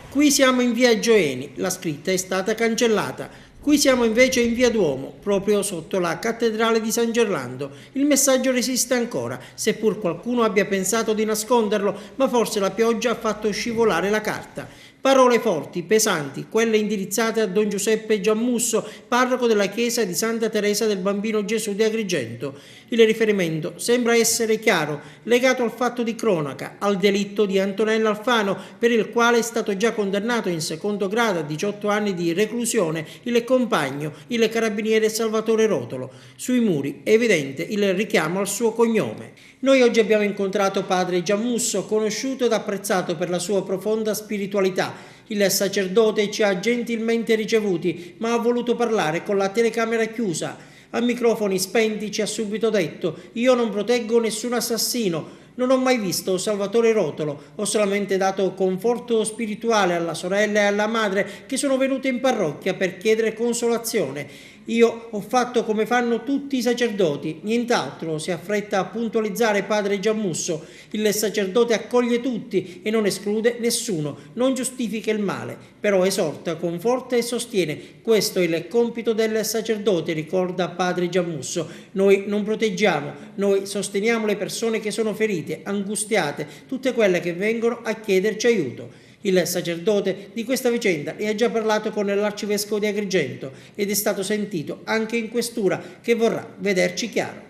Qui siamo in via Gioeni, la scritta è stata cancellata. Qui siamo invece in via Duomo, proprio sotto la cattedrale di San Gerlando. Il messaggio resiste ancora, seppur qualcuno abbia pensato di nasconderlo, ma forse la pioggia ha fatto scivolare la carta. Parole forti, pesanti, quelle indirizzate a Don Giuseppe Giammusso, parroco della chiesa di Santa Teresa del Bambino Gesù di Agrigento. Il riferimento sembra essere chiaro, legato al fatto di cronaca, al delitto di Antonella Alfano, per il quale è stato già condannato in secondo grado a 18 anni di reclusione il compagno, il carabiniere Salvatore Rotolo. Sui muri è evidente il richiamo al suo cognome. Noi oggi abbiamo incontrato padre Giammusso, conosciuto ed apprezzato per la sua profonda spiritualità. Il sacerdote ci ha gentilmente ricevuti, ma ha voluto parlare con la telecamera chiusa. A microfoni spenti ci ha subito detto: io non proteggo nessun assassino, non ho mai visto Salvatore Rotolo, ho solamente dato conforto spirituale alla sorella e alla madre che sono venute in parrocchia per chiedere consolazione. Io ho fatto come fanno tutti i sacerdoti, nient'altro, si affretta a puntualizzare padre Giammusso. Il sacerdote accoglie tutti e non esclude nessuno, non giustifica il male, però esorta, conforta e sostiene. Questo è il compito del sacerdote, ricorda padre Giammusso. Noi non proteggiamo, noi sosteniamo le persone che sono ferite, angustiate, tutte quelle che vengono a chiederci aiuto. Il sacerdote di questa vicenda ne ha già parlato con l'arcivescovo di Agrigento ed è stato sentito anche in questura, che vorrà vederci chiaro.